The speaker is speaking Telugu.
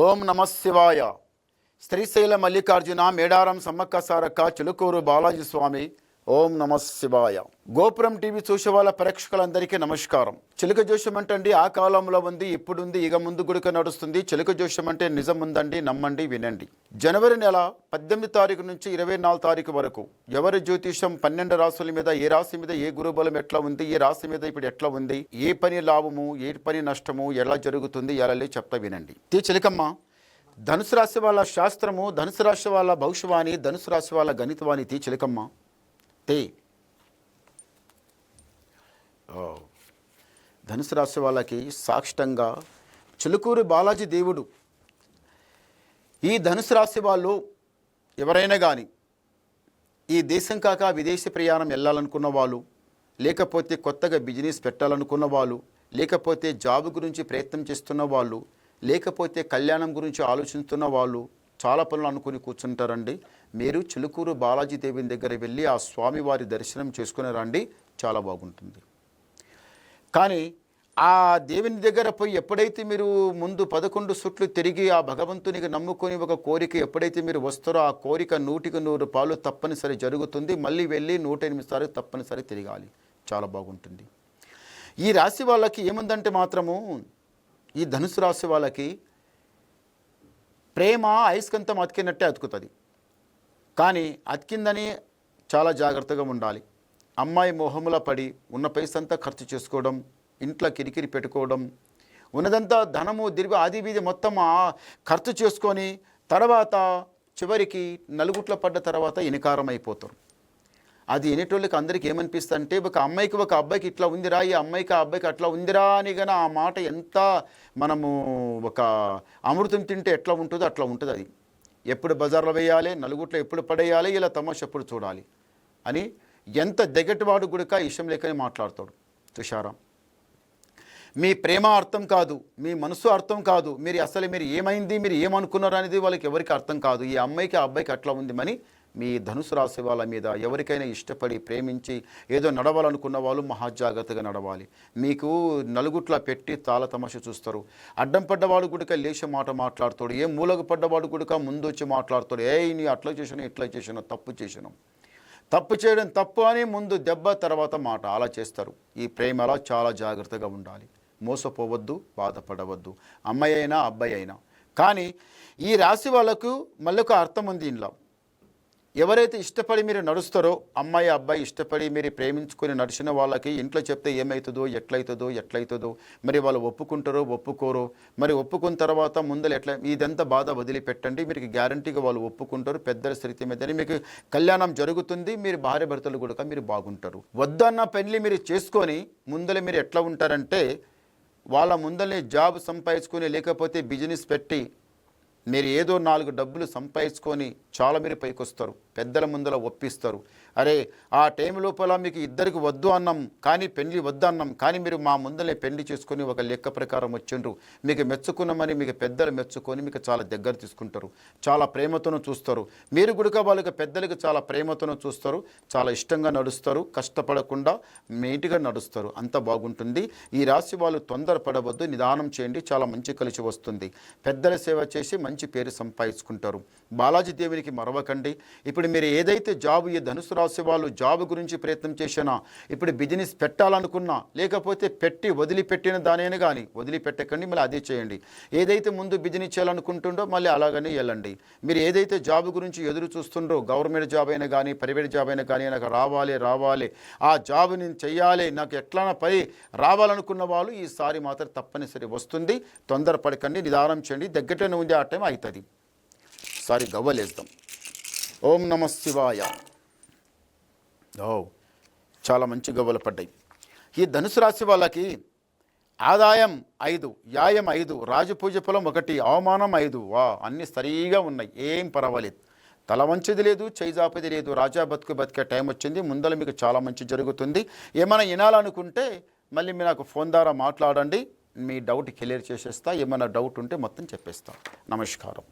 ఓం నమ శివాయ. శ్రీశైల మల్లికార్జున మేడారం సమ్మక్క సారక్క చిలుకూరు బాలాజీ స్వామి. ఓం నమ శివాయ. గోపురం టీవీ చూసే వాళ్ళ ప్రేక్షకులందరికీ నమస్కారం. చిలుక జోష్యం అంటే ఆ కాలంలో ఉంది, ఇప్పుడుంది, ఇక ముందు గుడిక నడుస్తుంది. చిలుక జోష్యం అంటే నిజం ఉందండి, నమ్మండి, వినండి. జనవరి నెల 18 తారీఖు నుంచి 24 తారీఖు వరకు ఎవరి జ్యోతిషం 12 రాశుల మీద, ఏ రాశి మీద ఏ గురుబలం ఎట్లా ఉంది, ఏ రాశి మీద ఇప్పుడు ఎట్లా ఉంది, ఏ పని లాభము, ఏ పని నష్టము, ఎలా జరుగుతుంది, ఎలా చెప్తా వినండి. చిలకమ్మ, ధనుసు రాశి వాళ్ళ శాస్త్రము, ధనుసు రాశి వాళ్ళ భవిష్యవాణి, ధనుసు రాశి వాళ్ళ గణితవాణి. చిలకమ్మ ధనుసు రాశి వాళ్ళకి సాక్షితంగా చిలుకూరు బాలాజీ దేవుడు. ఈ ధనుసు రాశి వాళ్ళు ఎవరైనా కానీ ఈ దేశం కాక విదేశీ ప్రయాణం వెళ్ళాలనుకున్న వాళ్ళు, లేకపోతే కొత్తగా బిజినెస్ పెట్టాలనుకున్న వాళ్ళు, లేకపోతే జాబ్ గురించి ప్రయత్నం చేస్తున్న వాళ్ళు, లేకపోతే కళ్యాణం గురించి ఆలోచిస్తున్న వాళ్ళు చాలా పనులు అనుకుని కూర్చుంటారండి. మీరు చిలుకూరు బాలాజీ దేవుని దగ్గర వెళ్ళి ఆ స్వామివారి దర్శనం చేసుకుని రండి, చాలా బాగుంటుంది. కానీ ఆ దేవుని దగ్గర పోయి ఎప్పుడైతే మీరు ముందు 11 సుట్లు తిరిగి ఆ భగవంతునికి నమ్ముకొని ఒక కోరిక ఎప్పుడైతే మీరు వస్తారో ఆ కోరిక 100కి 100 పాలు తప్పనిసరి జరుగుతుంది. మళ్ళీ వెళ్ళి 108 సార్లు తప్పనిసరి తిరగాలి, చాలా బాగుంటుంది. ఈ రాశి వాళ్ళకి ఏముందంటే మాత్రము, ఈ ధనుసు రాశి వాళ్ళకి ప్రేమ అయస్కంతం అతికినట్టే అతుకుతుంది. కానీ అతికిందని చాలా జాగ్రత్తగా ఉండాలి. అమ్మాయి మొహముల పడి ఉన్న పైసంతా ఖర్చు చేసుకోవడం, ఇంట్లో కిరికిరి పెట్టుకోవడం, ఉన్నదంతా ధనము దిరిగి ఆది వీధి మొత్తం ఖర్చు చేసుకొని తర్వాత చివరికి నలుగుట్ల పడ్డ తర్వాత ఇనికారం అయిపోతారు. అది వినేటోళ్ళకి అందరికీ ఏమనిపిస్తుంది అంటే, ఒక అమ్మాయికి ఒక అబ్బాయికి ఇట్లా ఉందిరా, ఈ అమ్మాయికి ఆ అబ్బాయికి అట్లా ఉందిరా అని కానీ ఆ మాట ఎంత మనము ఒక అమృతం తింటే ఎట్లా ఉంటుందో అట్లా ఉంటుంది. అది ఎప్పుడు బజార్లో వేయాలి, నలుగుట్లో ఎప్పుడు పడేయాలి, ఇలా తమాష ఎప్పుడు చూడాలి అని ఎంత దగ్గటివాడు గుడిక ఇష్టం లేకని మాట్లాడతాడు. చూశారా, మీ ప్రేమ అర్థం కాదు, మీ మనసు అర్థం కాదు, మీరు ఏమైంది, మీరు ఏమనుకున్నారు అనేది వాళ్ళకి ఎవరికి అర్థం కాదు. ఈ అమ్మాయికి ఆ అబ్బాయికి అట్లా ఉంది అని మీ ధనుసు రాశి వాళ్ళ మీద ఎవరికైనా ఇష్టపడి ప్రేమించి ఏదో నడవాలనుకున్న వాళ్ళు మహాజాగ్రత్తగా నడవాలి. మీకు నలుగుట్లా పెట్టి తాళ తమాష చూస్తారు. అడ్డం పడ్డవాడు గుడిక లేచి మాట మాట్లాడతాడు, ఏ మూలకు పడ్డవాడు గుడిక ముందు వచ్చి మాట్లాడతాడు, నీ అట్లా చేసాను ఇట్లా చేసాను, తప్పు చేసాను, తప్పు చేయడం తప్పు అని ముందు దెబ్బ తర్వాత మాట అలా చేస్తారు. ఈ ప్రేమ అలా చాలా జాగ్రత్తగా ఉండాలి. మోసపోవద్దు, బాధపడవద్దు, అమ్మాయి అయినా అబ్బాయి అయినా. కానీ ఈ రాశి వాళ్ళకు మళ్ళీ ఒక అర్థం ఉంది. ఇంట్లో ఎవరైతే ఇష్టపడి మీరు నడుస్తారో, అమ్మాయి అబ్బాయి ఇష్టపడి మీరు ప్రేమించుకొని నడిచిన వాళ్ళకి ఇంట్లో చెప్తే ఏమవుతుందో ఎట్లయితుందో మరి వాళ్ళు ఒప్పుకుంటారో ఒప్పుకోరో, మరి ఒప్పుకున్న తర్వాత ముందర ఎట్లా, ఇదంతా బాధ వదిలిపెట్టండి. మీకు గ్యారంటీగా వాళ్ళు ఒప్పుకుంటారు. పెద్దల స్థితి మీద మీకు కళ్యాణం జరుగుతుంది. మీరు భార్య భర్తలు కూడా మీరు బాగుంటారు. వద్దన్న పెళ్లి మీరు చేసుకొని ముందర మీరు ఎట్లా ఉంటారంటే, వాళ్ళ ముందరనే జాబ్ సంపాదించుకొని లేకపోతే బిజినెస్ పెట్టి మీరు ఏదో 4 డబ్బులు సంపాదించుకొని చాలా మీరు పైకి వస్తారు. పెద్దల ముందర ఒప్పిస్తారు. అరే ఆ టైం లోపల మీకు ఇద్దరికి వద్దు అన్నాం, కానీ పెళ్లి వద్దు అన్నాం, కానీ మీరు మా ముందరే పెళ్లి చేసుకొని ఒక లెక్క ప్రకారం వచ్చిండ్రు, మీకు మెచ్చుకున్నామని మీకు పెద్దలు మెచ్చుకొని మీకు చాలా దగ్గర తీసుకుంటారు, చాలా ప్రేమతోనూ చూస్తారు. మీరు కూడా వాళ్ళకి పెద్దలకి చాలా ప్రేమతోనూ చూస్తారు, చాలా ఇష్టంగా నడుస్తారు, కష్టపడకుండా నీట్గా నడుస్తారు. అంత బాగుంటుంది. ఈ రాశి వాళ్ళు తొందరపడవద్దు, నిదానం చేయండి, చాలా మంచి కలిసి వస్తుంది. పెద్దల సేవ చేసి మంచి పేరు సంపాదించుకుంటారు. బాలాజీ దేవునికి మరవకండి. ఇప్పుడు మీరు ఏదైతే జాబ్, ఈ ధనుసు రాశి వాళ్ళు జాబ్ గురించి ప్రయత్నం చేసినా, ఇప్పుడు బిజినెస్ పెట్టాలనుకున్నా, లేకపోతే పెట్టి వదిలిపెట్టిన దానైనా కానీ వదిలిపెట్టకండి, మళ్ళీ అదే చేయండి. ఏదైతే ముందు బిజినెస్ చేయాలనుకుంటుండో మళ్ళీ అలాగనే వెళ్ళండి. మీరు ఏదైతే జాబ్ గురించి ఎదురు చూస్తుండో, గవర్నమెంట్ జాబ్ అయినా కానీ ప్రైవేట్ జాబ్ అయినా కానీ నాకు రావాలి, ఆ జాబ్ నేను చెయ్యాలి, నాకు ఎట్లా పని రావాలనుకున్న వాళ్ళు ఈసారి మాత్రం తప్పనిసరి వస్తుంది. తొందరపడకండి, నిదానం చేయండి. దగ్గరనే ఉంది, ఆ టైం అవుతుంది. సారి గవ్వలేద్దాం. ఓం నమ శివాయ. చాలా మంచి గవ్వలు పడ్డాయి. ఈ ధనుసు రాశి వాళ్ళకి ఆదాయం 5, వ్యాయం 5, రాజపూజ ఫలం 1, అవమానం 5. అన్నీ సరిగా ఉన్నాయి, ఏం పర్వాలేదు. తల వంచేది లేదు, చేయిజాపేది లేదు. రాజా బతికే టైం వచ్చింది. ముందర మీకు చాలా మంచి జరుగుతుంది. ఏమైనా వినాలనుకుంటే మళ్ళీ మీరు నాకు ఫోన్ ద్వారా మాట్లాడండి, మీ డౌట్ క్లియర్ చేసేస్తా. ఏమైనా డౌట్ ఉంటే మొత్తం చెప్పేస్తా. నమస్కారం.